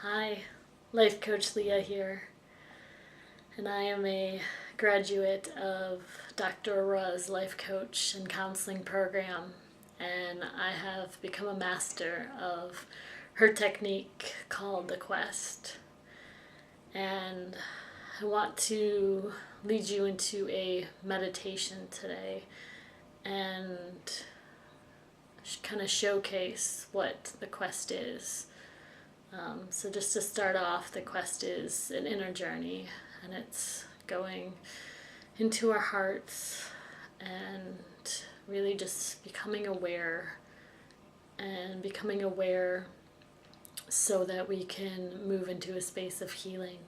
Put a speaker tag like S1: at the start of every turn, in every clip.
S1: Hi, Life Coach Leah here, and I am a graduate of Dr. Ra's Life Coach and Counseling Program, and I have become a master of her technique called TheQuest. And I want to lead you into a meditation today and kind of showcase what the quest is. So just to start off, the quest is an inner journey, and it's going into our hearts and really just becoming aware so that we can move into a space of healing,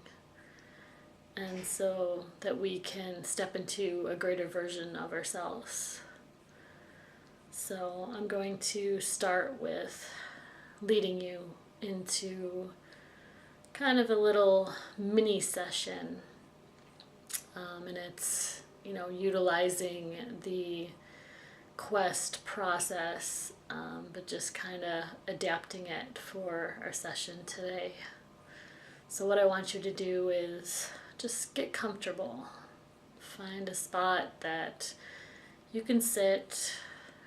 S1: and so that we can step into a greater version of ourselves. So I'm going to start with leading you into kind of a little mini session, and it's utilizing the quest process, but just kind of adapting it for our session today. So what I want you to do is just get comfortable. Find a spot that you can sit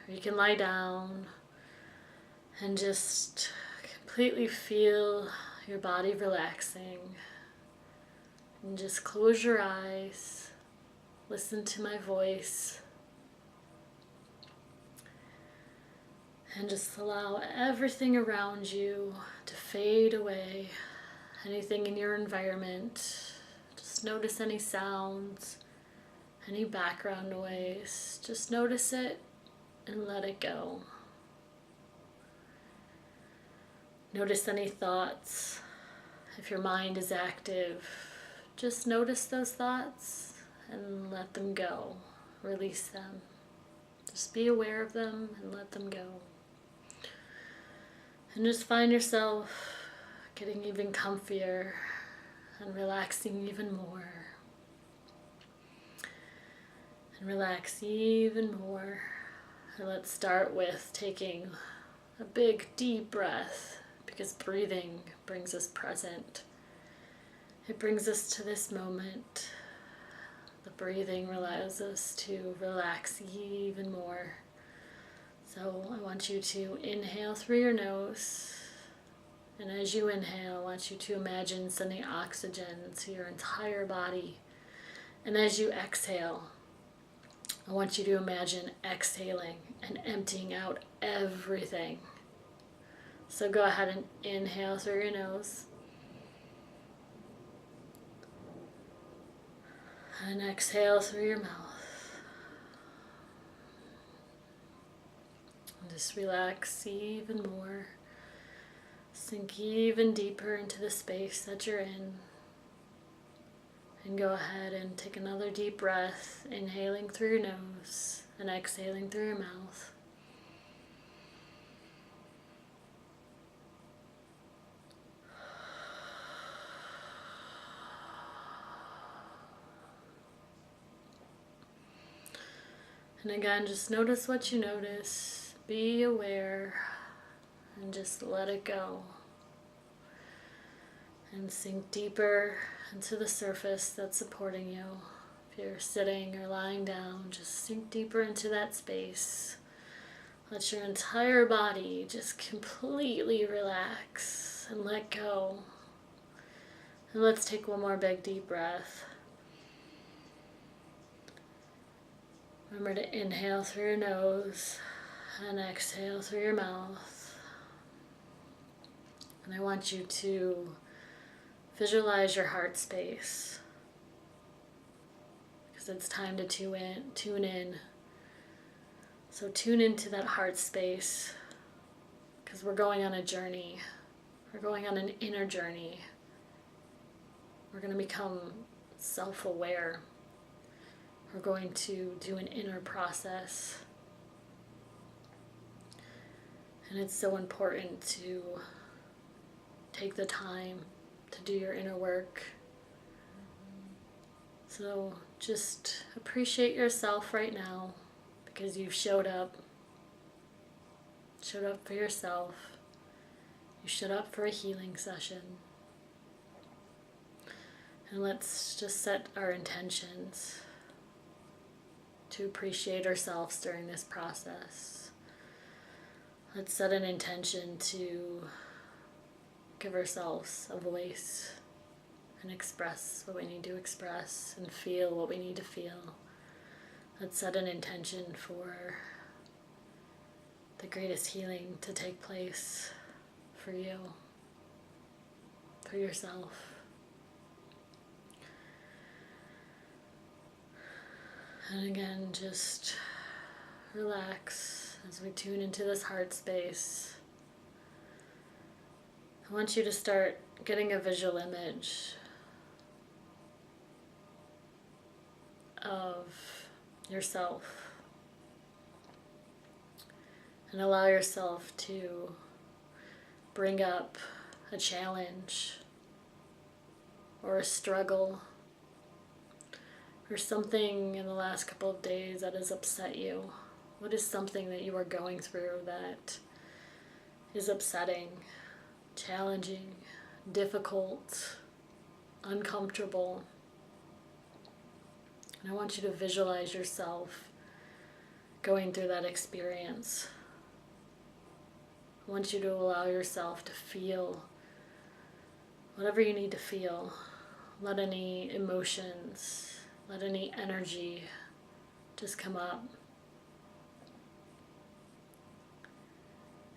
S1: or you can lie down and just completely feel your body relaxing. And just close your eyes, listen to my voice, and just allow everything around you to fade away. Anything in your environment, just notice any sounds, any background noise. Just notice it and let it go. Notice any thoughts. If your mind is active, just notice those thoughts and let them go. Release them. Just be aware of them and let them go. And just find yourself getting even comfier and relaxing even more. And relax even more. And let's start with taking a big deep breath, because breathing brings us present. It brings us to this moment. The breathing allows us to relax even more. So I want you to inhale through your nose. And as you inhale, I want you to imagine sending oxygen to your entire body. And as you exhale, I want you to imagine exhaling and emptying out everything. So go ahead and inhale through your nose. And exhale through your mouth. And just relax even more. Sink even deeper into the space that you're in. And go ahead and take another deep breath, inhaling through your nose and exhaling through your mouth. And again, just notice what you notice. Be aware and just let it go. And sink deeper into the surface that's supporting you. If you're sitting or lying down, just sink deeper into that space. Let your entire body just completely relax and let go. And let's take one more big deep breath. Remember to inhale through your nose and exhale through your mouth. And I want you to visualize your heart space, because it's time to tune in. So tune into that heart space, because we're going on a journey. We're going on an inner journey. We're going to become self-aware. We're going to do an inner process. And it's so important to take the time to do your inner work. So just appreciate yourself right now, because you've showed up for yourself. You showed up for a healing session. And let's just set our intentions to appreciate ourselves during this process. Let's set an intention to give ourselves a voice and express what we need to express and feel what we need to feel. Let's set an intention for the greatest healing to take place for you, for yourself. And again, just relax as we tune into this heart space. I want you to start getting a visual image of yourself and allow yourself to bring up a challenge or a struggle or something in the last couple of days that has upset you. What is something that you are going through that is upsetting, challenging, difficult, uncomfortable? And I want you to visualize yourself going through that experience. I want you to allow yourself to feel whatever you need to feel. Let any emotions, let any energy just come up.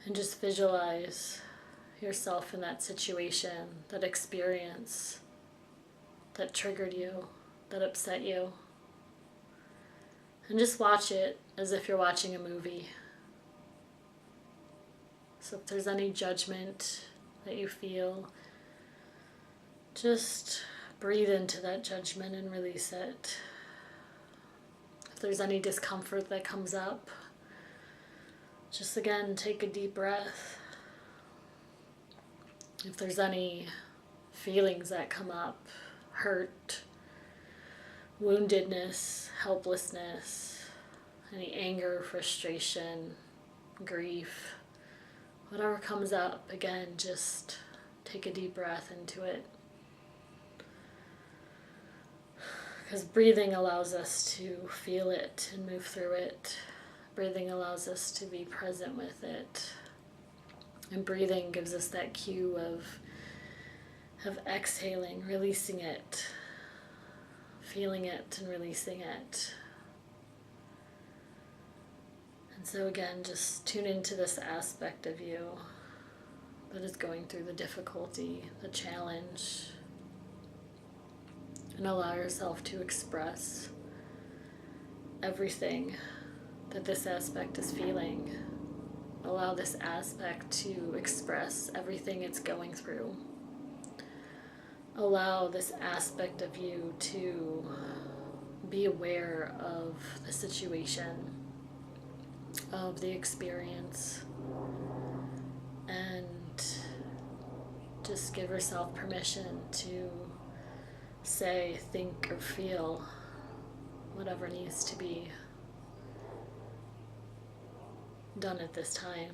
S1: And just visualize yourself in that situation, that experience that triggered you, that upset you. And just watch it as if you're watching a movie. So if there's any judgment that you feel, just breathe into that judgment and release it. If there's any discomfort that comes up, just again, take a deep breath. If there's any feelings that come up, hurt, woundedness, helplessness, any anger, frustration, grief, whatever comes up, again, just take a deep breath into it. Because breathing allows us to feel it and move through it. Breathing allows us to be present with it. And breathing gives us that cue of exhaling, releasing it, feeling it and releasing it. And so again, just tune into this aspect of you that is going through the difficulty, the challenge, and allow yourself to express everything that this aspect is feeling. Allow this aspect to express everything it's going through. Allow this aspect of you to be aware of the situation, of the experience, and just give yourself permission to say, think, or feel whatever needs to be done at this time.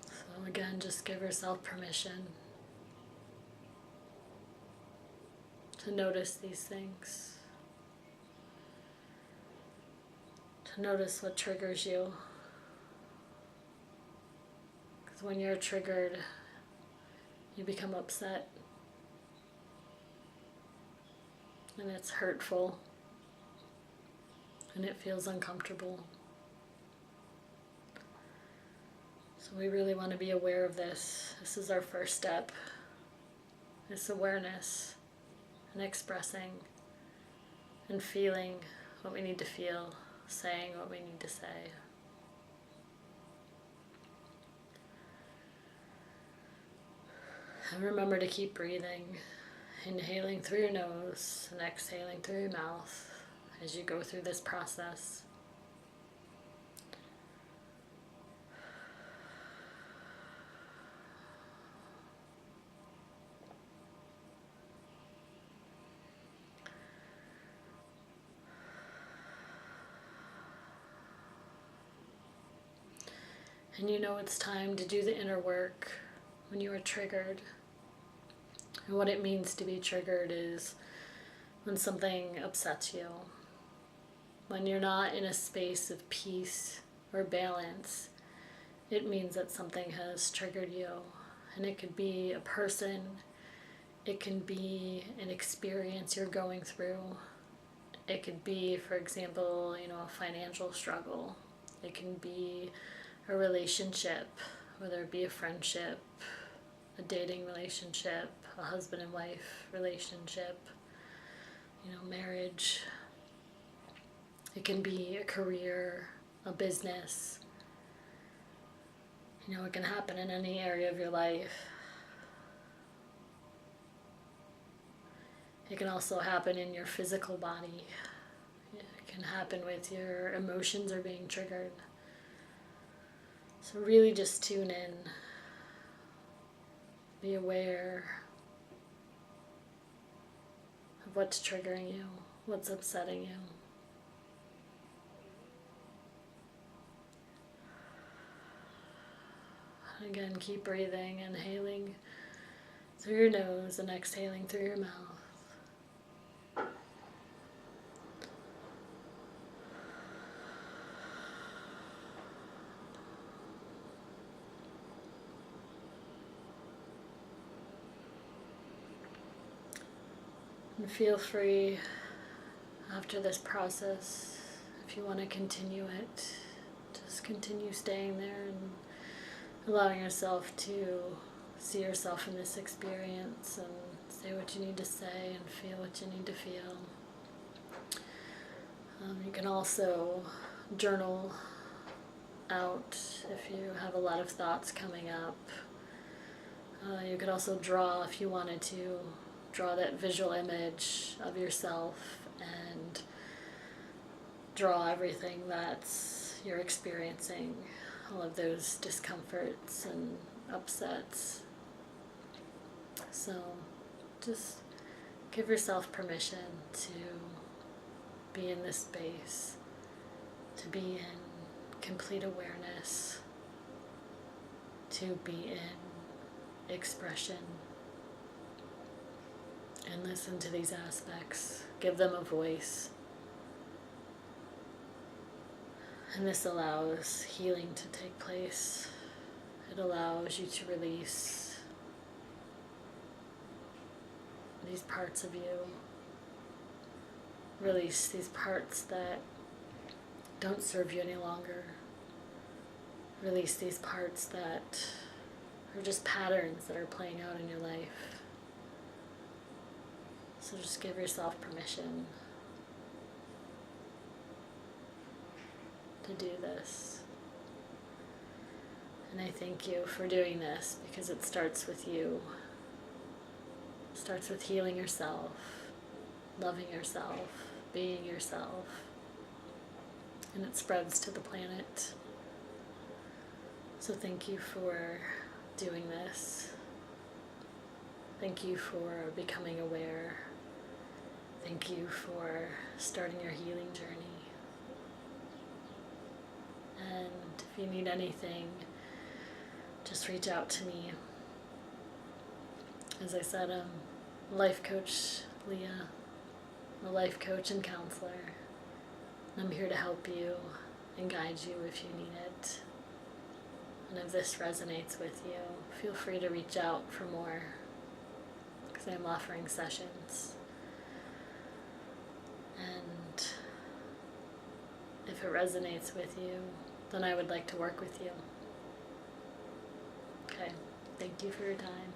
S1: So again, just give yourself permission to notice these things, to notice what triggers you. Because when you're triggered, you become upset. And it's hurtful. And it feels uncomfortable. So we really want to be aware of this. This is our first step. This awareness and expressing and feeling what we need to feel, saying what we need to say. And remember to keep breathing, inhaling through your nose and exhaling through your mouth as you go through this process. And you know it's time to do the inner work when you are triggered. And what it means to be triggered is when something upsets you, when you're not in a space of peace or balance. It means that something has triggered you. And it could be a person, it can be an experience you're going through. It could be, for example, a financial struggle. It can be a relationship, whether it be a friendship, a dating relationship, a husband and wife relationship, marriage. It can be a career, a business. It can happen in any area of your life. It can also happen in your physical body. It can happen with your emotions are being triggered. So really just tune in. Be aware of what's triggering you, what's upsetting you. Again, keep breathing, inhaling through your nose and exhaling through your mouth. And feel free after this process, if you want to continue it, just continue staying there and allowing yourself to see yourself in this experience and say what you need to say and feel what you need to feel. You can also journal out if you have a lot of thoughts coming up. You could also draw if you wanted to. Draw that visual image of yourself and draw everything that you're experiencing, all of those discomforts and upsets. So just give yourself permission to be in this space, to be in complete awareness, to be in expression. And listen to these aspects. Give them a voice. And this allows healing to take place. It allows you to release these parts of you. Release these parts that don't serve you any longer. Release these parts that are just patterns that are playing out in your life. So just give yourself permission to do this. And I thank you for doing this because it starts with you. It starts with healing yourself, loving yourself, being yourself. And it spreads to the planet. So thank you for doing this. Thank you for becoming aware. Thank you for starting your healing journey. And if you need anything, just reach out to me. As I said, I'm life coach Leah. I'm a life coach and counselor. And I'm here to help you and guide you if you need it. And if this resonates with you, feel free to reach out for more, because I'm offering sessions. And if it resonates with you, then I would like to work with you. Okay, thank you for your time.